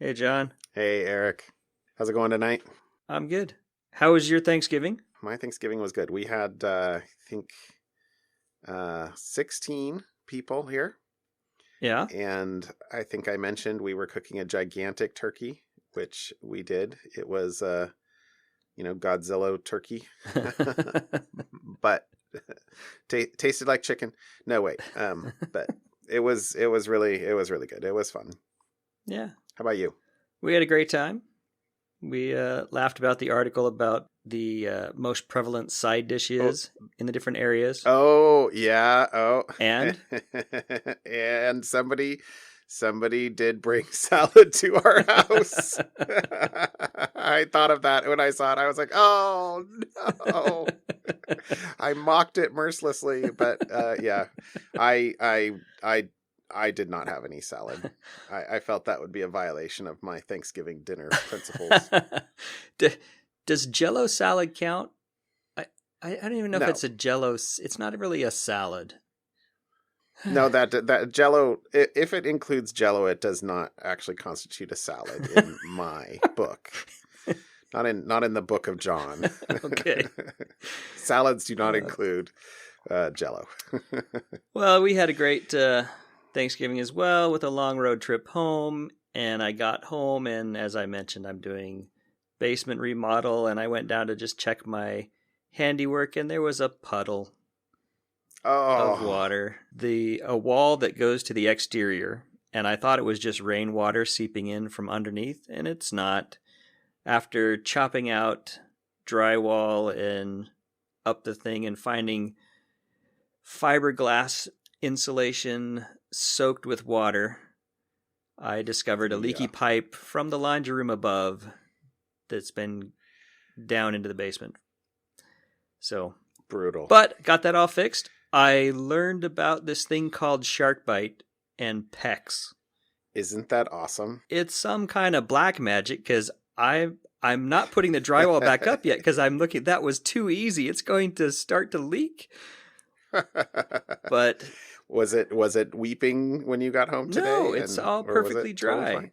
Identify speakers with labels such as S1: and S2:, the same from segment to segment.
S1: Hey, John.
S2: Hey, Eric. How's it going tonight?
S1: I'm good. How was your Thanksgiving?
S2: My Thanksgiving was good. We had, 16 people here.
S1: Yeah.
S2: And I think I mentioned we were cooking a gigantic turkey, which we did. It was, Godzilla turkey. But tasted like chicken. No, wait. But it was really good. It was fun.
S1: Yeah.
S2: How about you?
S1: We had a great time. We laughed about the article about the most prevalent side dishes in the different areas.
S2: Oh, yeah. Oh.
S1: And?
S2: And somebody did bring salad to our house. I thought of that when I saw it. I was like, oh, no. I mocked it mercilessly, but yeah, I did not have any salad. I felt that would be a violation of my Thanksgiving dinner principles.
S1: Does Jell-O salad count? I don't even know if it's a Jell-O. It's not really a salad.
S2: No, that Jell-O, if it includes Jell-O, it does not actually constitute a salad in my book. Not in the book of John.
S1: Okay.
S2: Salads do not include Jell-O.
S1: Well, we had a great Thanksgiving as well with a long road trip home, and I got home, and as I mentioned, I'm doing basement remodel, and I went down to just check my handiwork, and there was a puddle of water, a wall that goes to the exterior, and I thought it was just rainwater seeping in from underneath, and it's not. After chopping out drywall and up the thing and finding fiberglass insulation soaked with water, I discovered a leaky pipe from the laundry room above that's been down into the basement. So
S2: brutal.
S1: But got that all fixed. I learned about this thing called shark bite and PEX.
S2: Isn't that awesome?
S1: It's some kind of black magic because I'm not putting the drywall back up yet because I'm looking. That was too easy. It's going to start to leak. But
S2: was it weeping when you got home today?
S1: No, it's all perfectly dry.
S2: Totally,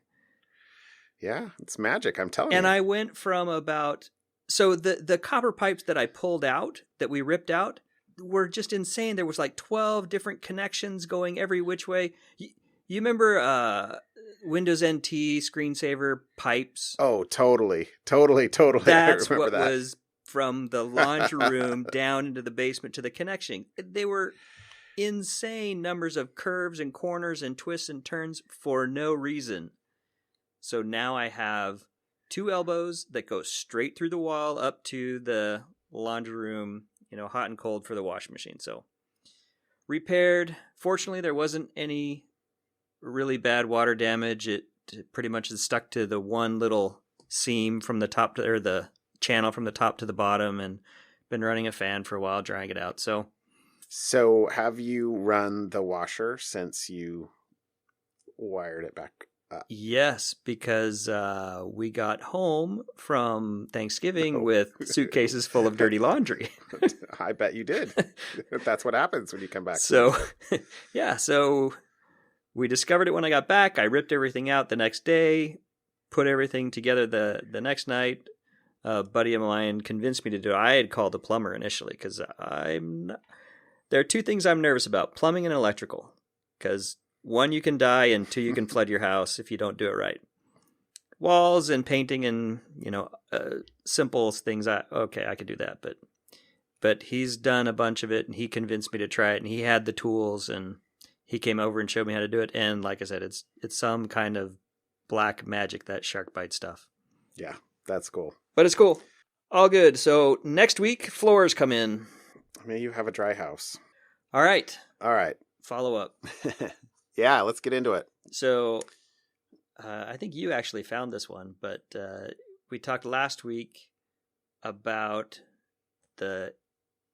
S2: yeah, it's magic. I'm telling you.
S1: And I went from the copper pipes that I pulled out, that we ripped out, were just insane. There was like 12 different connections going every which way. You remember Windows NT screensaver pipes?
S2: Oh, totally.
S1: That's what was from the laundry room down into the basement to the connection. They were insane numbers of curves and corners and twists and turns for no reason. So now I have 2 elbows that go straight through the wall up to the laundry room, hot and cold for the washing machine. So repaired. Fortunately, there wasn't any really bad water damage. It pretty much is stuck to the one little seam from the top or the channel from the top to the bottom, and been running a fan for a while, drying it out.
S2: So have you run the washer since you wired it back up?
S1: Yes, because we got home from Thanksgiving with suitcases full of dirty laundry.
S2: I bet you did. That's what happens when you come back.
S1: So we discovered it when I got back. I ripped everything out the next day, put everything together the next night. A buddy of mine convinced me to do it. I had called a plumber initially because there are 2 things I'm nervous about: plumbing and electrical. Because 1, you can die, and 2, you can flood your house if you don't do it right. Walls and painting and simple things. I could do that, but he's done a bunch of it, and he convinced me to try it, and he had the tools, and he came over and showed me how to do it. And like I said, it's some kind of black magic, that shark bite stuff.
S2: Yeah, that's cool.
S1: But it's cool. All good. So next week, floors come in.
S2: May you have a dry house.
S1: All right. Follow up.
S2: Yeah, let's get into it.
S1: So I think you actually found this one, but we talked last week about the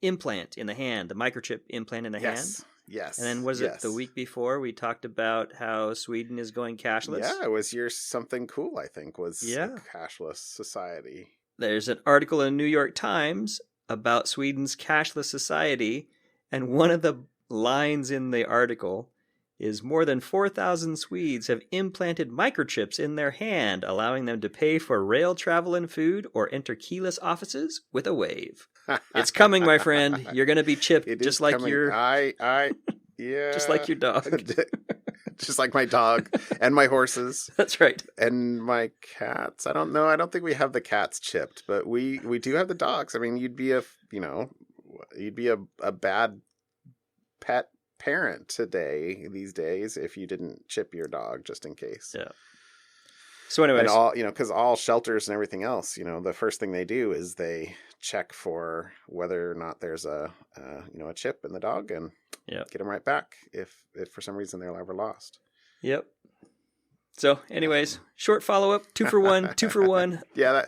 S1: implant in the hand, the microchip implant in the hand.
S2: Yes.
S1: And then was it the week before we talked about how Sweden is going cashless?
S2: Yeah, it was your something cool, I think, was a cashless society.
S1: There's an article in the New York Times about Sweden's cashless society, and one of the lines in the article is more than 4,000 Swedes have implanted microchips in their hand, allowing them to pay for rail travel and food or enter keyless offices with a wave. It's coming, my friend. You're going to be chipped just like your...
S2: Yeah.
S1: Just like your dog.
S2: Just like my dog and my horses.
S1: That's right.
S2: And my cats. I don't know. I don't think we have the cats chipped, but we do have the dogs. I mean, you'd be a bad pet parent these days if you didn't chip your dog just in case.
S1: Yeah. So anyways,
S2: and because all shelters and everything else, the first thing they do is they check for whether or not there's a chip in the dog and get them right back if for some reason they're ever lost.
S1: Yep. So anyways, short follow-up, 2 for 1, 2 for 1.
S2: Yeah,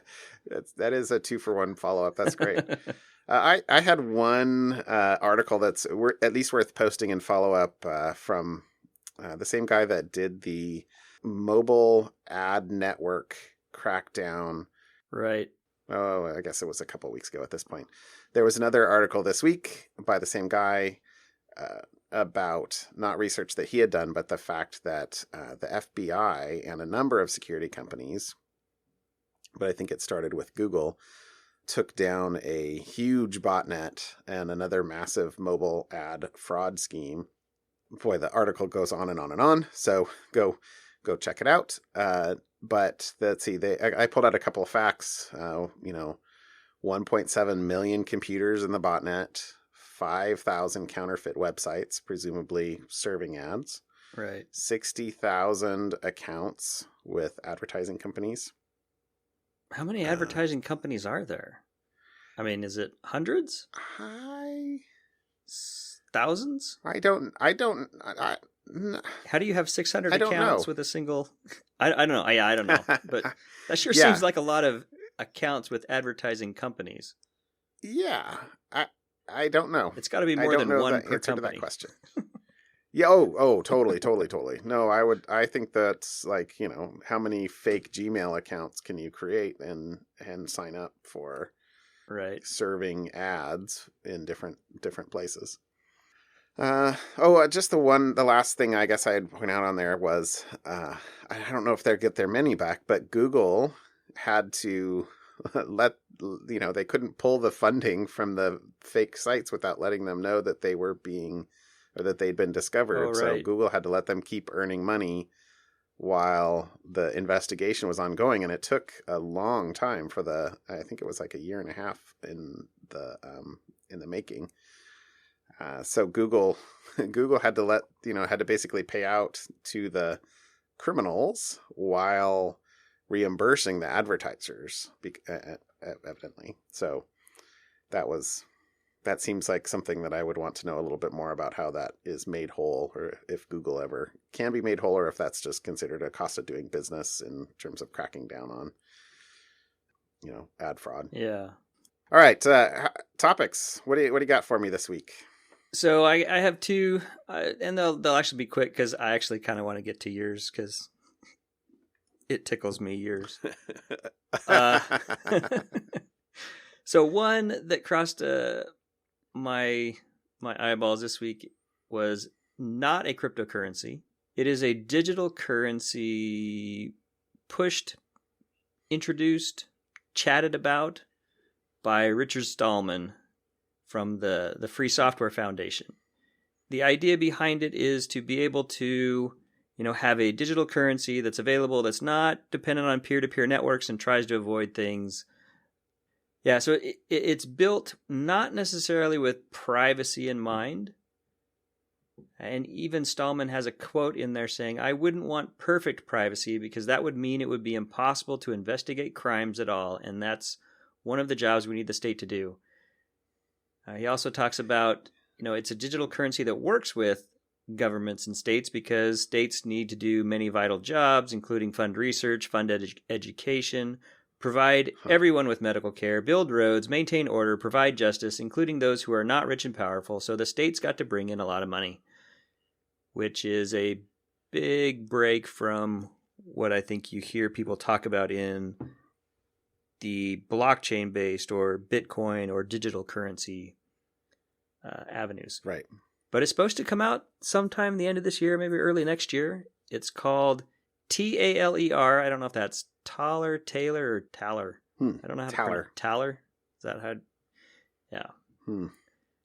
S2: that is a 2 for 1 follow-up. That's great. I had one article that's at least worth posting and follow-up from the same guy that did the mobile ad network crackdown.
S1: Right.
S2: Oh, I guess it was a couple weeks ago at this point. There was another article this week by the same guy about not research that he had done, but the fact that the FBI and a number of security companies, but I think it started with Google, took down a huge botnet and another massive mobile ad fraud scheme. Boy, the article goes on and on and on. So go check it out. But let's see, I pulled out a couple of facts. 1.7 million computers in the botnet, 5,000 counterfeit websites, presumably serving ads.
S1: Right.
S2: 60,000 accounts with advertising companies.
S1: How many advertising companies are there? I mean, is it hundreds? Thousands?
S2: I don't.
S1: How do you have 600
S2: accounts
S1: know. With a single? I don't know. I don't know. But that sure seems like a lot of accounts with advertising companies.
S2: Yeah, I don't know.
S1: It's got to be more than one per
S2: answer
S1: company.
S2: To that question. Yeah. Oh, totally. No, I think that's like, how many fake Gmail accounts can you create and sign up for serving ads in different places. Just the last thing I guess I'd point out on there was, I don't know if they'll get their money back, but Google had to they couldn't pull the funding from the fake sites without letting them know that they were or that they'd been discovered.
S1: Oh, right.
S2: So Google had to let them keep earning money while the investigation was ongoing. And it took a long time I think it was like a year and a half in the making. So Google had to had to basically pay out to the criminals while reimbursing the advertisers, evidently. So that seems like something that I would want to know a little bit more about, how that is made whole, or if Google ever can be made whole, or if that's just considered a cost of doing business in terms of cracking down on, ad fraud.
S1: Yeah.
S2: All right. Topics. What do you got for me this week?
S1: So I have two, and they'll actually be quick because I actually kind of want to get to yours because it tickles me yours. So one that crossed my eyeballs this week was not a cryptocurrency. It is a digital currency introduced, chatted about by Richard Stallman from the Free Software Foundation. The idea behind it is to be able to, have a digital currency that's available, that's not dependent on peer-to-peer networks and tries to avoid things. Yeah, so it's built not necessarily with privacy in mind. And even Stallman has a quote in there saying, "I wouldn't want perfect privacy because that would mean it would be impossible to investigate crimes at all. And that's one of the jobs we need the state to do." He also talks about, it's a digital currency that works with governments and states because states need to do many vital jobs, including fund research, fund education, provide everyone with medical care, build roads, maintain order, provide justice, including those who are not rich and powerful. So the state's got to bring in a lot of money, which is a big break from what I think you hear people talk about in the blockchain-based or Bitcoin or digital currency avenues.
S2: Right.
S1: but it's supposed to come out sometime the end of this year, maybe early next year. It's called Taler. I don't know if that's Taler or Taler. I don't know how to pronounce it. Taler? Is that how? Yeah.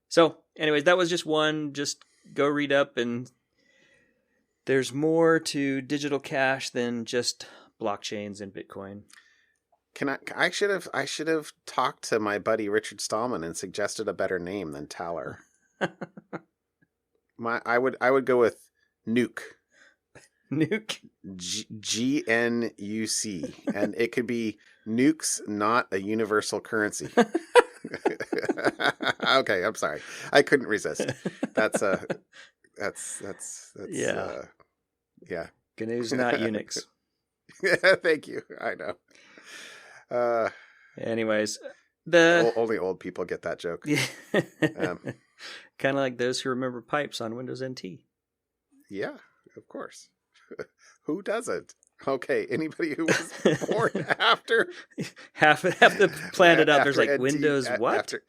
S1: So, anyways, that was just one. Just go read up, and there's more to digital cash than just blockchains and Bitcoin.
S2: I should have talked to my buddy Richard Stallman and suggested a better name than Taler. I would go with Nuke.
S1: Nuke.
S2: GNUC, and it could be nukes, not a universal currency. Okay, I'm sorry. I couldn't resist. That's
S1: yeah.
S2: Yeah.
S1: GNU's not Unix.
S2: Thank you. I know.
S1: Anyways,
S2: only old people get that joke.
S1: Kind of like those who remember pipes on Windows NT.
S2: Yeah, of course. Who doesn't? Okay, anybody who was born after
S1: half the planet out there's like NT, Windows what?
S2: After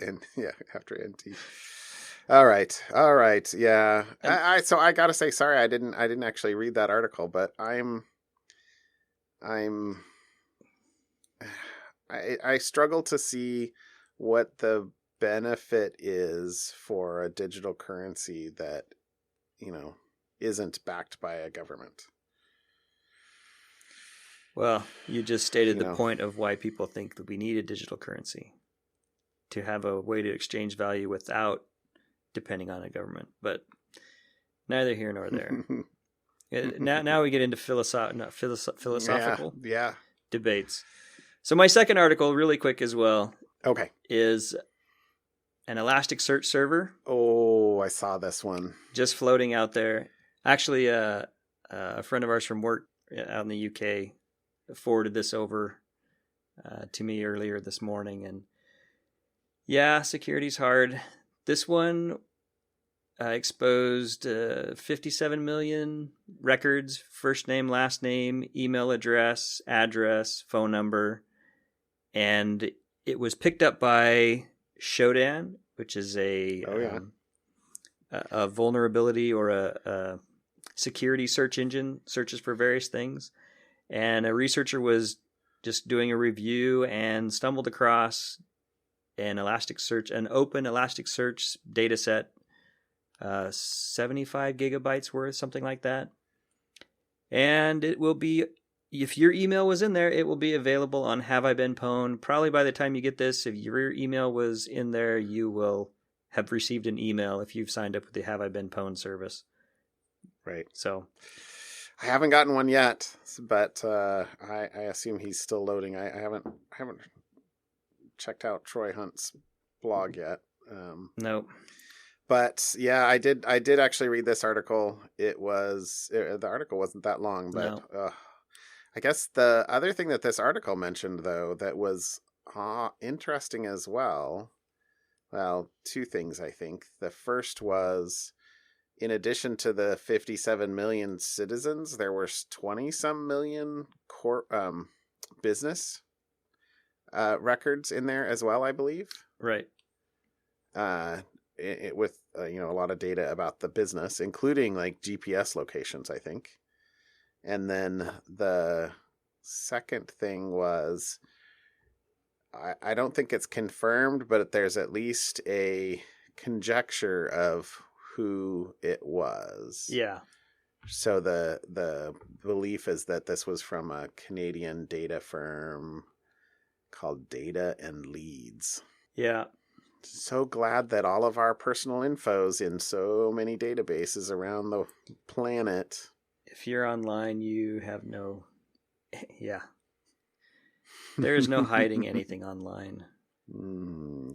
S2: NT. All right, yeah. So I gotta say, sorry, I didn't actually read that article, but I struggle to see what the benefit is for a digital currency that, isn't backed by a government.
S1: Well, you just stated the point of why people think that we need a digital currency, to have a way to exchange value without depending on a government. But neither here nor there. Now we get into philosophical debates. So my second article, really quick as well, is an Elasticsearch server.
S2: Oh, I saw this one.
S1: Just floating out there. Actually, a friend of ours from work out in the UK forwarded this over to me earlier this morning. And yeah, security's hard. This one exposed 57 million records, first name, last name, email address, phone number. And it was picked up by Shodan, which is a vulnerability or a security search engine, searches for various things. And a researcher was just doing a review and stumbled across an open Elasticsearch data set, 75 gigabytes worth, something like that. And it will be, if your email was in there, it will be available on Have I Been Pwned. Probably by the time you get this, if your email was in there, you will have received an email if you've signed up with the Have I Been Pwned service.
S2: Right.
S1: So
S2: I haven't gotten one yet, but I assume he's still loading. I haven't checked out Troy Hunt's blog yet.
S1: No.
S2: But yeah, I did actually read this article. The article wasn't that long, but I guess the other thing that this article mentioned, though, that was interesting as well. Well, two things, I think. The first was, in addition to the 57 million citizens, there were 20-some million business records in there as well, I believe.
S1: Right.
S2: With a lot of data about the business, including like GPS locations, I think. And then the second thing was, I don't think it's confirmed, but there's at least a conjecture of who it was.
S1: Yeah.
S2: So the belief is that this was from a Canadian data firm called Data and Leads.
S1: Yeah.
S2: So glad that all of our personal info's in so many databases around the planet.
S1: If you're online, you have no... Yeah. There is no hiding anything online.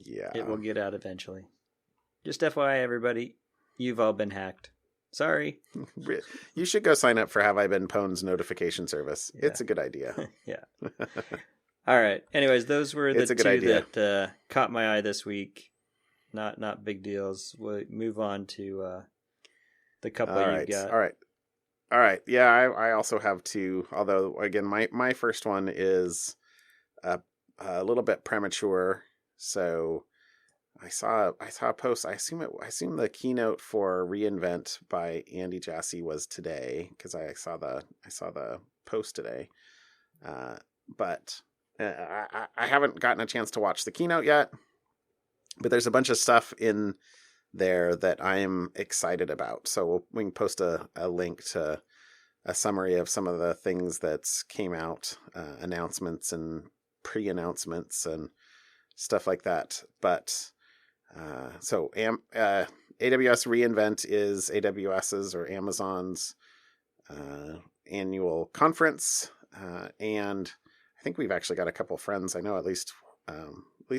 S2: Yeah.
S1: It will get out eventually. Just FYI, everybody, you've all been hacked. Sorry.
S2: You should go sign up for Have I Been Pwned's notification service. Yeah. It's a good idea.
S1: Yeah. All right. Anyways, those were the two that caught my eye this week. Not big deals. We'll move on to the couple you've got.
S2: All right. Yeah, I also have two. Although, again, my first one is a little bit premature. So I saw a post. I assume the keynote for reInvent by Andy Jassy was today, because I saw the post today. But I haven't gotten a chance to watch the keynote yet. But there's a bunch of stuff in there that I'm excited about. So we can post a link to a summary of some of the things that's came out, announcements and pre-announcements and stuff like that. But AWS reInvent is AWS's or Amazon's annual conference, and I think we've actually got a couple friends. I know at least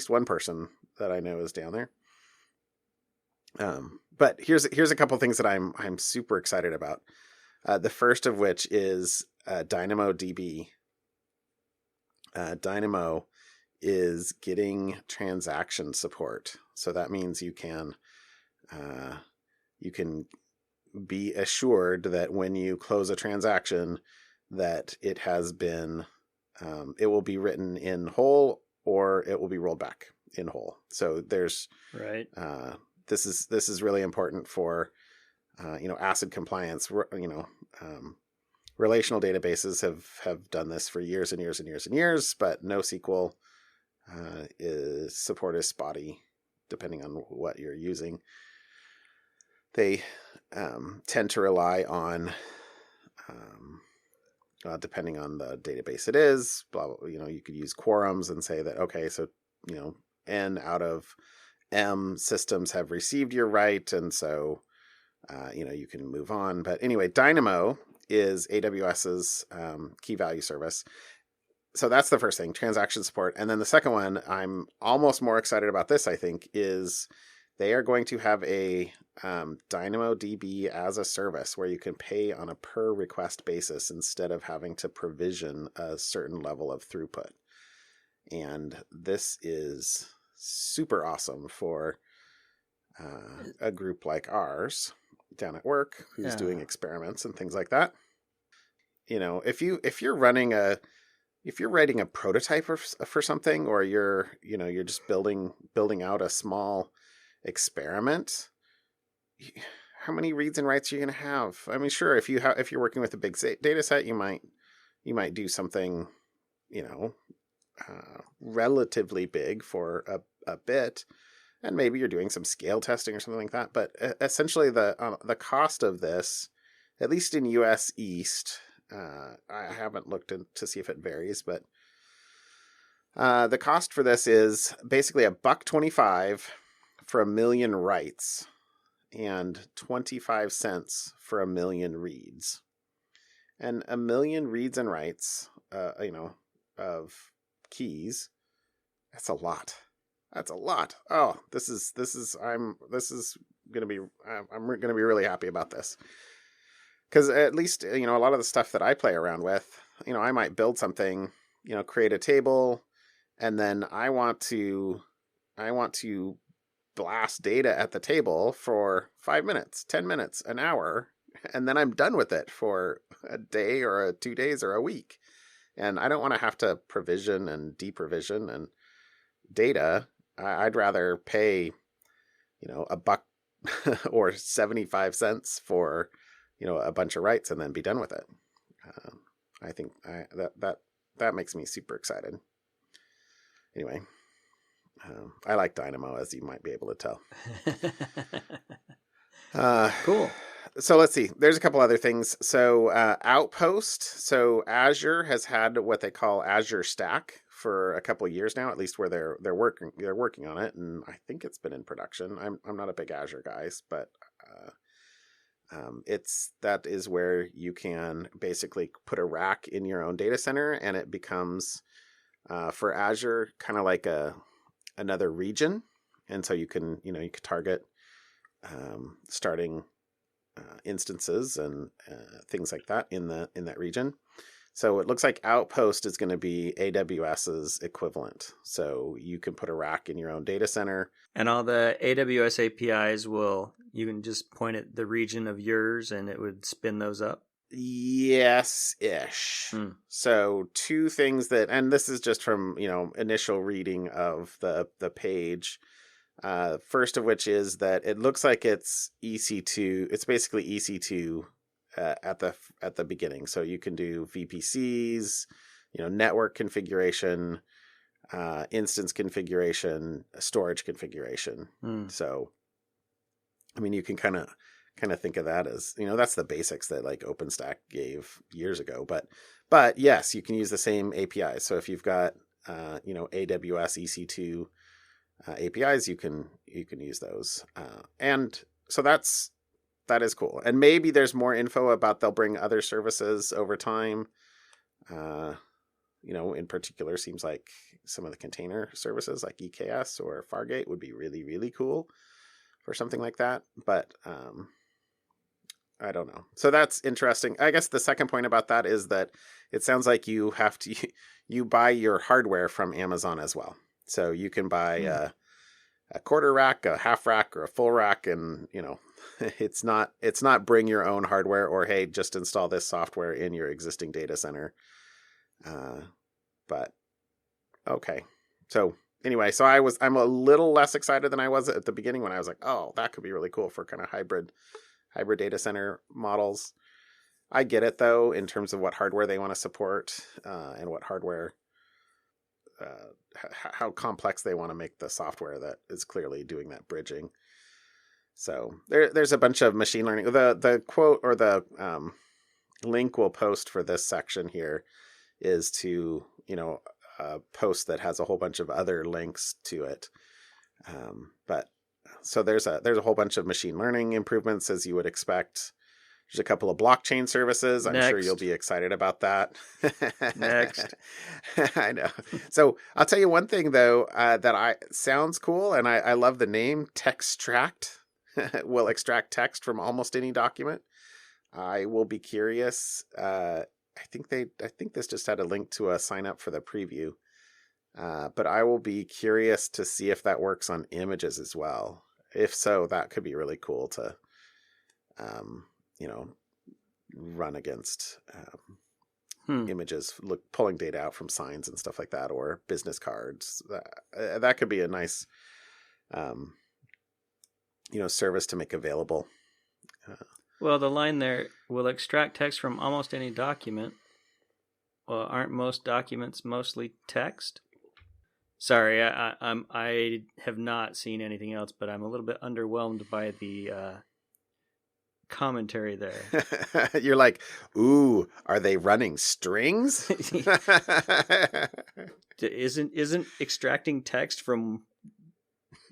S2: one person that I know is down there. But here's a couple things that I'm super excited about. The first of which is DynamoDB. Dynamo is getting transaction support, so that means you can be assured that when you close a transaction, that it has been it will be written in whole or it will be rolled back in whole. So there's
S1: right.
S2: This is really important for ACID compliance. Relational databases have done this for years and years and years and years, but NoSQL support is spotty depending on what you're using. They tend to rely on depending on the database it is, blah, blah, you could use quorums and say that, okay, so, N out of M systems have received your write. And so, you can move on. But anyway, Dynamo is AWS's key value service. So that's the first thing, transaction support. And then the second one, I'm almost more excited about this, I think, is they are going to have a DynamoDB as a service where you can pay on a per request basis instead of having to provision a certain level of throughput. And this is super awesome for a group like ours down at work who's doing experiments and things like that. If you're writing a prototype for something, or you're just building out a small experiment, how many reads and writes are you going to have? I mean, sure, if you're working with a big data set, you might do something, relatively big for a bit, and maybe you're doing some scale testing or something like that. But essentially, the cost of this, at least in US East, I haven't looked to see if it varies, but the cost for this is basically $1.25 for 1 million writes and 25 cents for 1 million reads. And 1 million reads and writes, of keys, that's a lot. Oh, I'm going to be really happy about this. Because at least, a lot of the stuff that I play around with, I might build something, create a table, and then I want to blast data at the table for 5 minutes, 10 minutes, an hour, and then I'm done with it for a day or 2 days or a week. And I don't want to have to provision and deprovision and data. I'd rather pay, $1 or 75 cents for, a bunch of writes and then be done with it. I think that makes me super excited. Anyway, I like Dynamo, as you might be able to tell.
S1: Cool.
S2: So let's see. There's a couple other things. So Outpost. So Azure has had what they call Azure Stack for a couple of years now, at least where they're working on it, and I think it's been in production. I'm not a big Azure guy, but that is where you can basically put a rack in your own data center, and it becomes for Azure kind of like another region, and so you can target starting instances and things like that in that region. So it looks like Outpost is going to be AWS's equivalent. So you can put a rack in your own data center.
S1: And all the AWS APIs you can just point at the region of yours and it would spin those up?
S2: Yes-ish. So two things and this is just from, initial reading of the page. First of which is that it looks like it's EC2. It's basically EC2 at the beginning. So you can do VPCs, network configuration, instance configuration, storage configuration. So, I mean, you can kind of think of that as, that's the basics that like OpenStack gave years ago. But yes, you can use the same APIs. So if you've got, AWS EC2 APIs, you can use those. And so that is cool. And maybe there's more info about they'll bring other services over time. In particular, seems like some of the container services like EKS or Fargate would be really, really cool for something like that. But I don't know. So that's interesting. I guess the second point about that is that it sounds like you have to, you buy your hardware from Amazon as well. So you can buy a quarter rack, a half rack, or a full rack. And, it's not bring your own hardware or, hey, just install this software in your existing data center. But okay. So anyway, I'm a little less excited than I was at the beginning when I was like, oh, that could be really cool for kind of hybrid data center models. I get it though, in terms of what hardware they want to support, and what hardware, how complex they want to make the software that is clearly doing that bridging. So there's a bunch of machine learning. The quote or the link we'll post for this section here is to, a post that has a whole bunch of other links to it. But so there's a whole bunch of machine learning improvements, as you would expect. There's a couple of blockchain services. I'm sure you'll be excited about that.
S1: Next.
S2: I know. So I'll tell you one thing though, that sounds cool. And I love the name Textract. Will extract text from almost any document. I will be curious. I think this just had a link to a sign up for the preview. But I will be curious to see if that works on images as well. If so, that could be really cool to, run against images, pulling data out from signs and stuff like that, or business cards. That could be a nice, service to make available.
S1: Well, the line there will extract text from almost any document. Well, aren't most documents mostly text? Sorry, I have not seen anything else, but I'm a little bit underwhelmed by the commentary there.
S2: You're like, ooh, are they running strings?
S1: Isn't extracting text from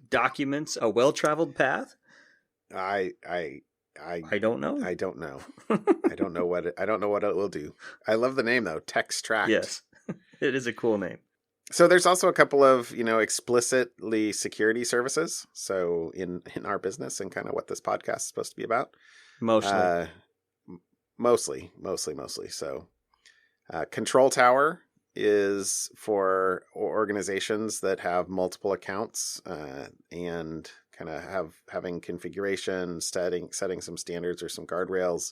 S1: documents a well-traveled path?
S2: I
S1: don't know.
S2: I don't know. I don't know what it will do. I love the name though, Textract.
S1: Yes, it is a cool name.
S2: So there's also a couple of explicitly security services. So in our business and kind of what this podcast is supposed to be about. Mostly. So Control Tower is for organizations that have multiple accounts and kind of having configuration, setting some standards or some guardrails,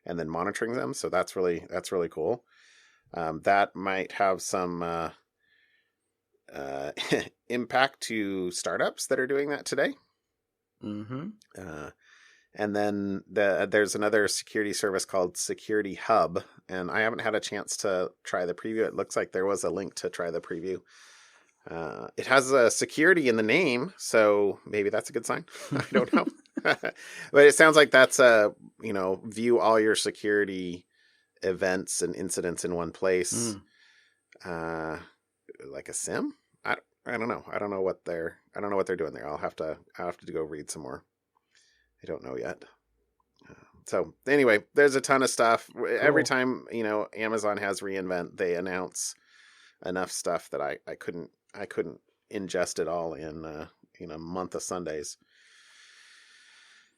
S2: and then monitoring them. So that's really cool. That might have some impact to startups that are doing that today.
S1: Mm-hmm.
S2: And then there's another security service called Security Hub, and I haven't had a chance to try the preview. It looks like there was a link to try the preview. It has a security in the name, so maybe that's a good sign. I don't know. But it sounds like that's view all your security events and incidents in one place. Like a SIM? I don't know. I don't know what they're doing there. I'll have to go read some more. I don't know yet. So anyway, there's a ton of stuff. Cool. Every time, Amazon has reInvent, they announce enough stuff that I couldn't ingest it all in a month of Sundays.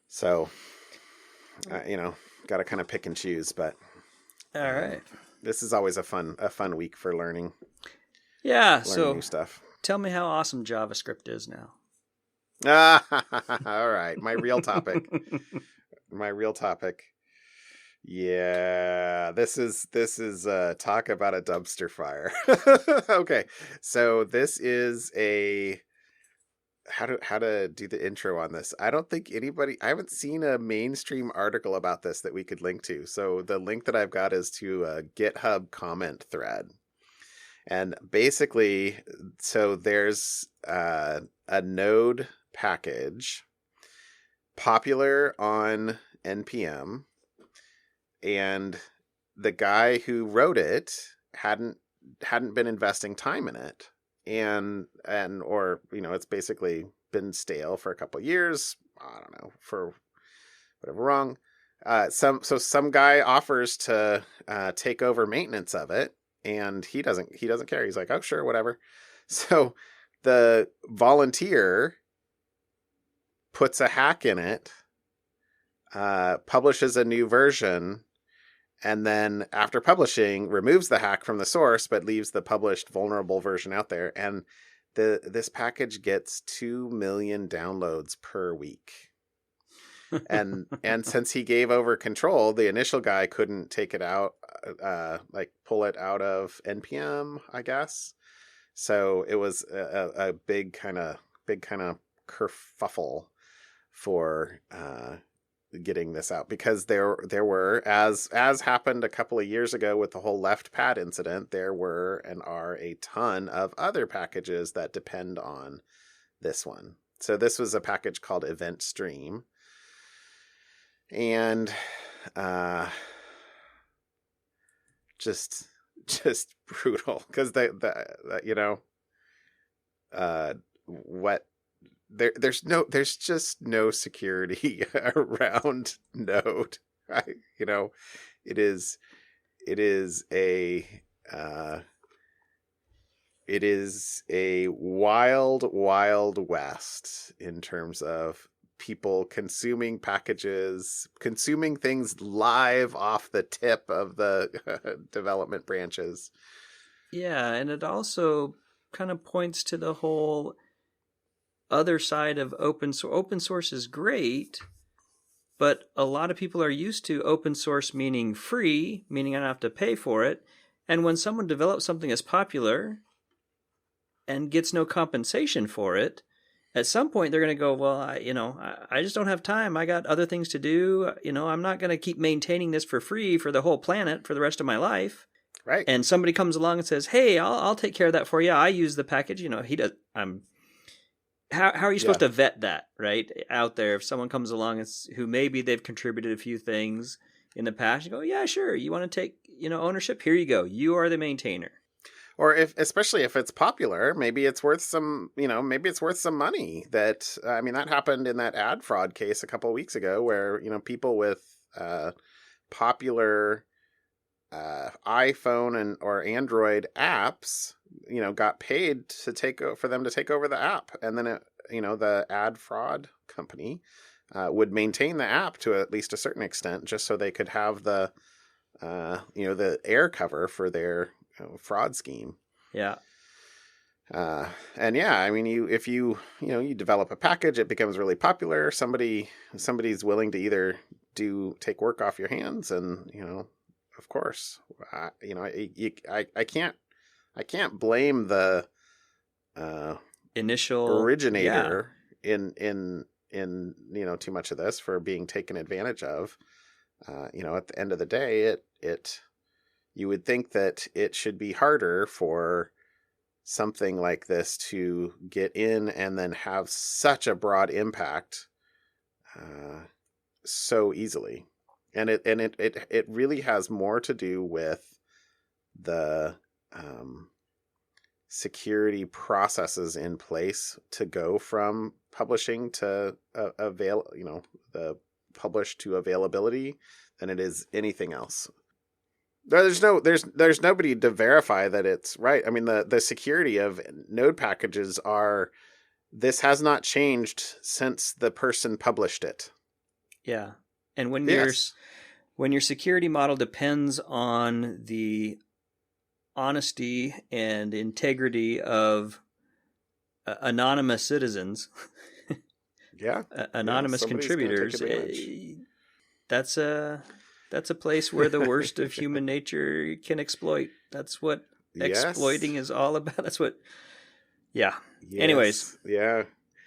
S2: So, got to kind of pick and choose, but
S1: all right.
S2: This is always a fun week for learning.
S1: Yeah.
S2: Learning new stuff.
S1: Tell me how awesome JavaScript is now.
S2: All right. My real topic. Yeah, this is talk about a dumpster fire. Okay. So this is a how to do the intro on this. I haven't seen a mainstream article about this that we could link to. So the link that I've got is to a GitHub comment thread. And basically, so there's a node package popular on NPM, and the guy who wrote it hadn't been investing time in it. And or it's basically been stale for a couple of years. I don't know, for whatever wrong. Some guy offers to take over maintenance of it, and he doesn't care. He's like, oh sure, whatever. So the volunteer puts a hack in it, publishes a new version, and then after publishing, removes the hack from the source, but leaves the published vulnerable version out there. And this package gets 2 million downloads per week. And since he gave over control, the initial guy couldn't take it out, pull it out of NPM, I guess. So it was a big kind of kerfuffle for getting this out, because there were, as happened a couple of years ago with the whole left pad incident, there were and are a ton of other packages that depend on this one. So this was a package called Event Stream, and just brutal, because there's just no security around Node. It is a wild west in terms of people consuming packages, consuming things live off the tip of the development branches.
S1: Yeah, and it also kind of points to the whole other side of open source. Open source is great, but a lot of people are used to open source meaning free, meaning I don't have to pay for it. And when someone develops something as popular and gets no compensation for it, at some point they're going to go, well, I just don't have time. I got other things to do. I'm not going to keep maintaining this for free for the whole planet for the rest of my life.
S2: Right.
S1: And somebody comes along and says, hey, I'll take care of that for you. I use the package. He does. How are you supposed to vet that, right? Out there, if someone comes along who maybe they've contributed a few things in the past, you go, yeah, sure. You want to take, ownership? Here you go. You are the maintainer.
S2: Or especially if it's popular, maybe it's worth some money. That happened in that ad fraud case a couple of weeks ago, where people with popular iPhone or Android apps, got paid for them to take over the app, and then the ad fraud company would maintain the app to at least a certain extent, just so they could have the air cover for their fraud scheme.
S1: Yeah.
S2: If you develop a package, it becomes really popular. Somebody's willing to either take work off your hands, and of course, I can't blame the
S1: initial
S2: originator in too much of this for being taken advantage of. At the end of the day, you would think that it should be harder for something like this to get in and then have such a broad impact so easily. And it really has more to do with the security processes in place to go from publishing to the published to availability than it is anything else. There's nobody to verify that it's right. I mean, the security of Node packages this has not changed since the person published it.
S1: Yeah. And when your security model depends on the honesty and integrity of anonymous citizens, anonymous contributors, that's a place where the worst of human nature can exploit. That's what exploiting is all about. That's what. Yeah.
S2: Yes.
S1: Anyways.
S2: Yeah.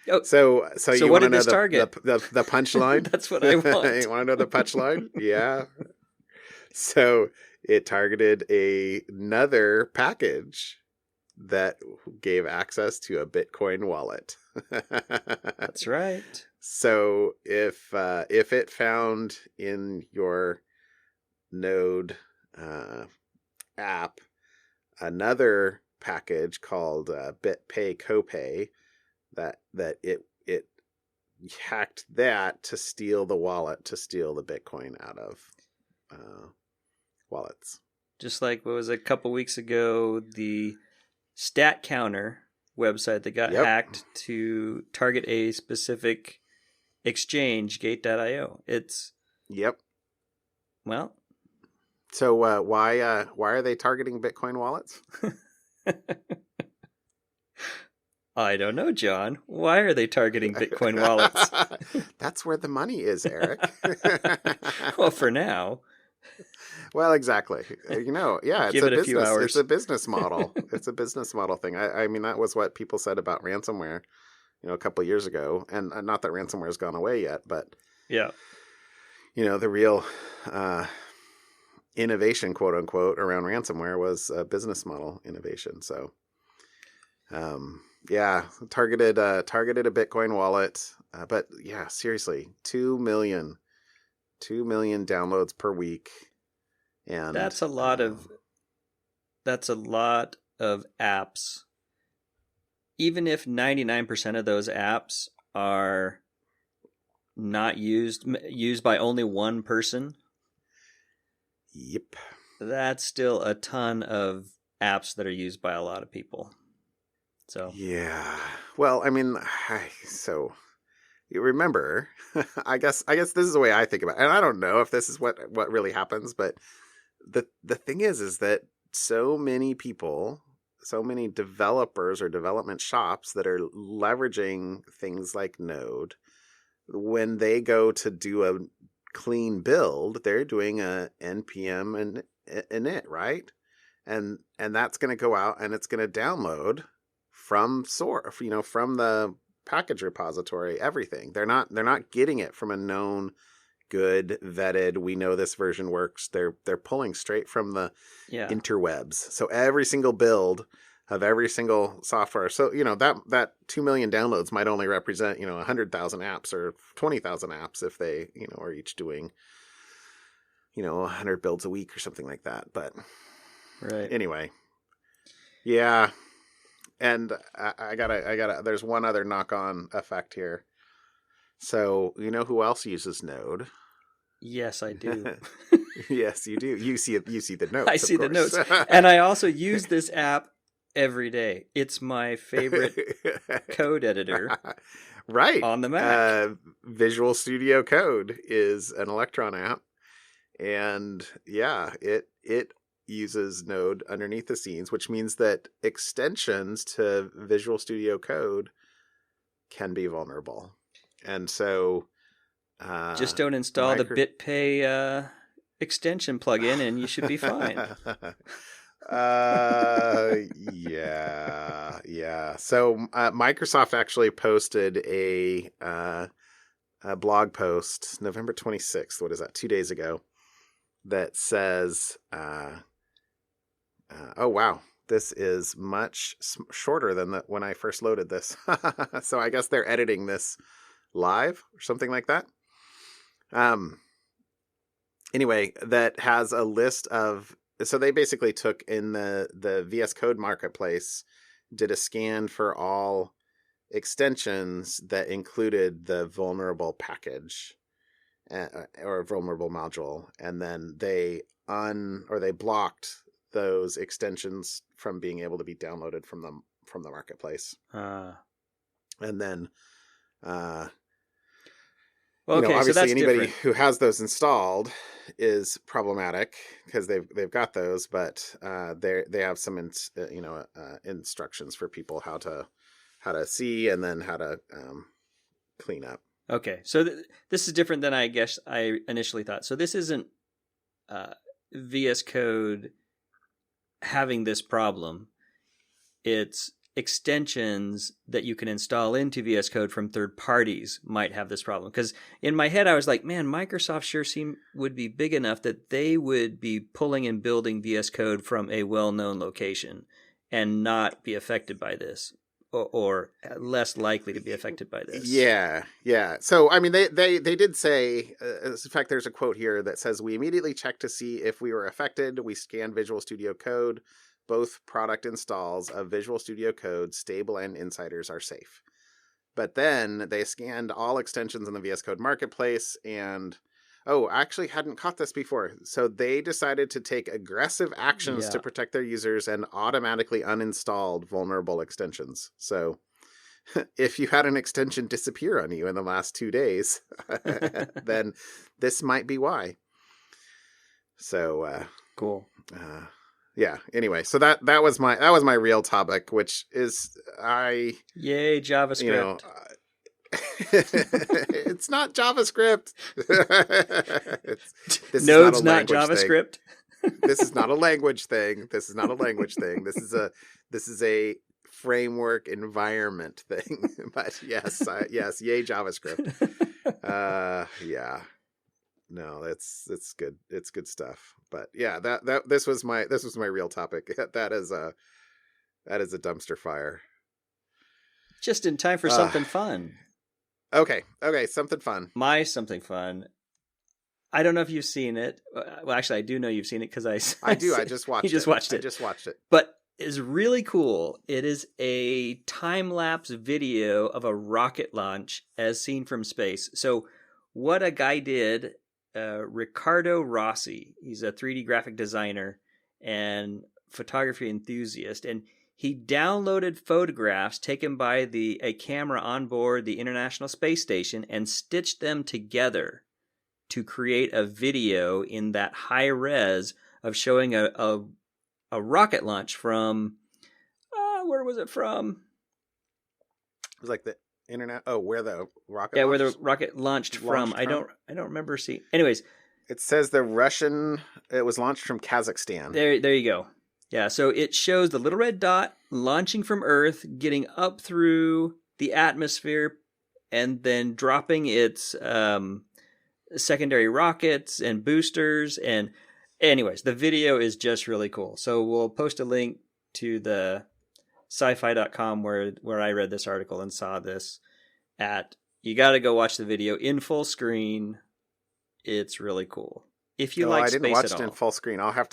S1: Oh,
S2: so you
S1: what
S2: want to
S1: did
S2: know
S1: this target?
S2: the punchline?
S1: That's what I want.
S2: You want to know the punchline? Yeah. So it targeted another package that gave access to a Bitcoin wallet.
S1: That's right.
S2: So if it found in your Node app another package called BitPay Copay, that it hacked that to steal the wallet, to steal the Bitcoin out of wallets.
S1: Just like what was a couple weeks ago, the Stat Counter website that got hacked to target a specific exchange, Gate.io. It's well.
S2: So why are they targeting Bitcoin wallets?
S1: I don't know, John. Why are they targeting Bitcoin wallets?
S2: That's where the money is, Eric.
S1: Well, for now.
S2: Well, exactly. Yeah,
S1: Give it a few hours.
S2: It's a business model. It's a business model thing. I mean, that was what people said about ransomware, a couple of years ago. And not that ransomware has gone away yet, but
S1: yeah,
S2: the real innovation, quote unquote, around ransomware was a business model innovation. So, targeted a Bitcoin wallet. But yeah, seriously, 2 million downloads per week. And
S1: that's a lot of apps. Even if 99% of those apps are not used by only one person.
S2: Yep.
S1: That's still a ton of apps that are used by a lot of people. So
S2: yeah. Well, I mean, so you remember, I guess this is the way I think about it. And I don't know if this is what really happens, but the thing is that so many people, so many developers or development shops that are leveraging things like Node, when they go to do a clean build, they're doing a npm and init, right? And that's going to go out and it's going to download from source, from the package repository, everything. They're not getting it from a known, good, vetted, we know this version works. They're pulling straight from the interwebs. So every single build of every single software. So, that 2 million downloads might only represent, 100,000 apps or 20,000 apps if they, are each doing, 100 builds a week or something like that. But
S1: right.
S2: Anyway, yeah. And I gotta, there's one other knock-on effect here. So, who else uses Node?
S1: Yes, I do.
S2: Yes, you do. You see the notes.
S1: I see the notes. And I also use this app every day. It's my favorite code editor.
S2: Right.
S1: On the Mac.
S2: Visual Studio Code is an Electron app. And yeah, it uses Node underneath the scenes, which means that extensions to Visual Studio Code can be vulnerable. And so
S1: just don't install the BitPay extension plugin and you should be fine.
S2: Yeah. So Microsoft actually posted a blog post November 26th. What is that? 2 days ago. That says, oh wow, this is much shorter than when I first loaded this. So I guess they're editing this live or something like that. Anyway, that has a list of, so they basically took in the VS Code marketplace, did a scan for all extensions that included the vulnerable package or vulnerable module, and then they blocked those extensions from being able to be downloaded from the marketplace. And then obviously so anybody different. Who has those installed is problematic because they've got those, but they have some instructions for people how to see and then how to clean up.
S1: Okay, so this is different than I guess I initially thought. So this isn't VS Code having this problem. It's extensions that you can install into VS Code from third parties might have this problem. Because in my head, I was like, man, Microsoft sure would be big enough that they would be pulling and building VS Code from a well-known location and not be affected by this, or less likely to be affected by this.
S2: Yeah. So, I mean, they did say, in fact, there's a quote here that says, we immediately checked to see if we were affected. We scanned Visual Studio Code. Both product installs of Visual Studio Code, Stable and Insiders, are safe. But then they scanned all extensions in the VS Code Marketplace and, I actually hadn't caught this before. So they decided to take aggressive actions to protect their users and automatically uninstalled vulnerable extensions. So if you had an extension disappear on you in the last 2 days, then this might be why. So
S1: cool.
S2: Yeah. Anyway, so that was my real topic, which is
S1: yay JavaScript.
S2: You know, it's not JavaScript.
S1: Node's not JavaScript.
S2: This is not a language thing. This is a framework environment thing. But yes, yay JavaScript. Yeah. No, it's good. It's good stuff. But yeah, this was my real topic. That is a dumpster fire.
S1: Just in time for something fun.
S2: Okay, something fun.
S1: My something fun. I don't know if you've seen it. Well, actually, I do know you've seen it because I
S2: do. I just watched it.
S1: You just watched it.
S2: I just watched it.
S1: But it's really cool. It is a time-lapse video of a rocket launch as seen from space. So what a guy did, Riccardo Rossi, he's a 3D graphic designer and photography enthusiast, and he downloaded photographs taken by a camera on board the International Space Station and stitched them together to create a video in that high res of showing a rocket launch from, where was it from?
S2: It was like the internet. Oh, where the rocket?
S1: Yeah, where the rocket launched from. I don't remember seeing. Anyways,
S2: it says it was launched from Kazakhstan.
S1: There you go. Yeah, so it shows the little red dot launching from Earth, getting up through the atmosphere, and then dropping its secondary rockets and boosters. And anyways, the video is just really cool. So we'll post a link to the sci-fi.com where I read this article and saw this you got to go watch the video in full screen. It's really cool. If you like space at all. I didn't watch it in
S2: full screen. I'll have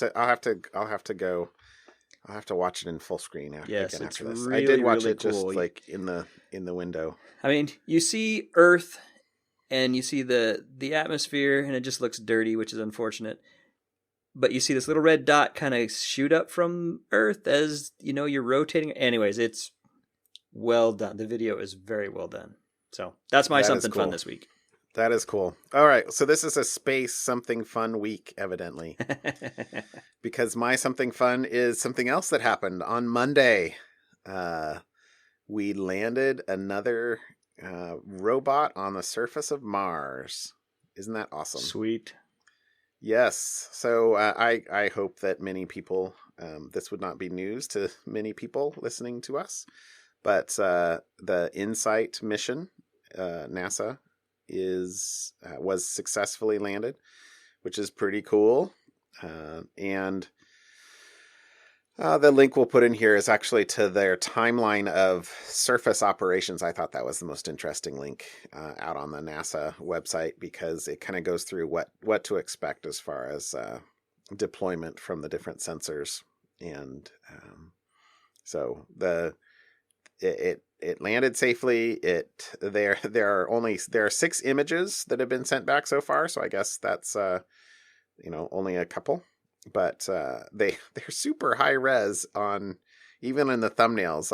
S2: to watch it in full screen after this.
S1: Really,
S2: I did watch
S1: really
S2: it
S1: cool.
S2: Just like in the window.
S1: I mean, you see Earth and you see the atmosphere and it just looks dirty, which is unfortunate. But you see this little red dot kind of shoot up from Earth as, you're rotating. Anyways, it's well done. The video is very well done. So that's my something fun this week.
S2: That is cool. All right. So this is a space something fun week, evidently. Because my something fun is something else that happened on Monday. We landed another robot on the surface of Mars. Isn't that awesome?
S1: Sweet. Yes.
S2: So I hope that many people, this would not be news to many people listening to us, but the InSight mission, NASA, was successfully landed, which is pretty cool. And the link we'll put in here is actually to their timeline of surface operations. I thought that was the most interesting link out on the NASA website because it kind of goes through what to expect as far as deployment from the different sensors. And so it landed safely. There are 6 images that have been sent back so far. So I guess that's only a couple. But they're super high res on even in the thumbnails.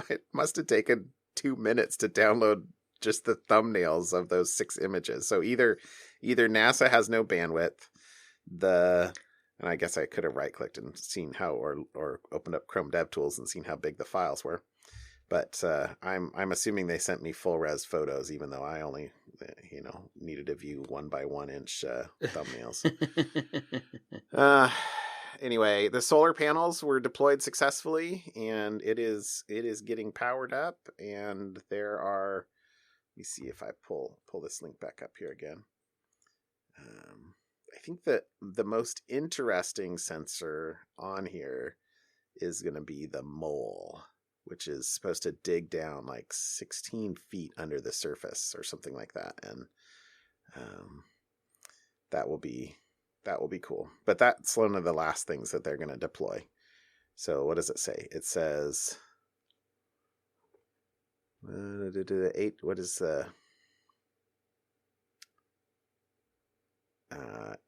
S2: It must have taken 2 minutes to download just the thumbnails of those 6 images. So either NASA has no bandwidth, and I guess I could have right clicked and seen how, or opened up Chrome DevTools and seen how big the files were. But I'm assuming they sent me full res photos, even though I only needed to view 1 by 1 inch thumbnails. anyway, the solar panels were deployed successfully, and it is getting powered up. And there are, let me see if I pull this link back up here again. I think that the most interesting sensor on here is going to be the mole, which is supposed to dig down like 16 feet under the surface or something like that. And that will be cool. But that's one of the last things that they're going to deploy. So what does it say? It says, what is the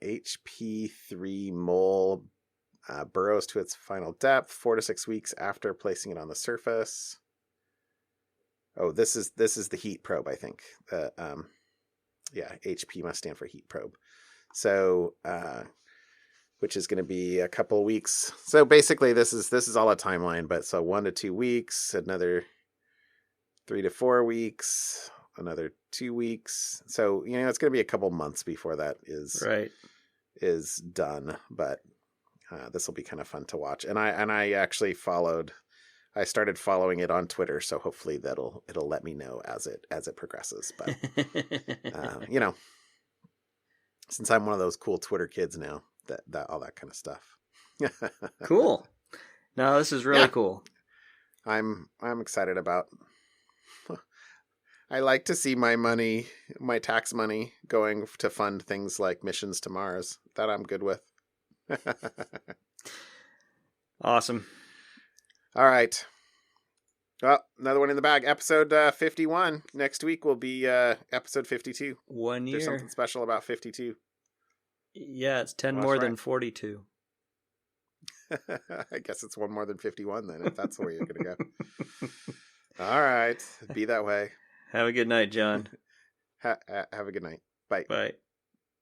S2: HP3 mole burrows to its final depth 4 to 6 weeks after placing it on the surface. Oh, this is the heat probe, I think. HP must stand for heat probe. So, which is going to be a couple weeks. So basically, this is all a timeline. But so 1 to 2 weeks, another 3 to 4 weeks, another 2 weeks. So it's going to be a couple months before that is done. But this will be kind of fun to watch. And I actually I started following it on Twitter, so hopefully it'll let me know as it progresses. But since I'm one of those cool Twitter kids now, that all that kind of stuff.
S1: Cool. No, this is really cool.
S2: I'm excited about. I like to see my tax money going to fund things like missions to Mars. That I'm good with.
S1: Awesome.
S2: All right. Well, another one in the bag. Episode 51. Next week will be episode 52.
S1: 1 year.
S2: There's something special about 52.
S1: Yeah, it's 10 more than 42.
S2: I guess it's one more than 51 then, if that's the way you're going to go. All right. Be that way.
S1: Have a good night, John.
S2: Have a good night. Bye.
S1: Bye.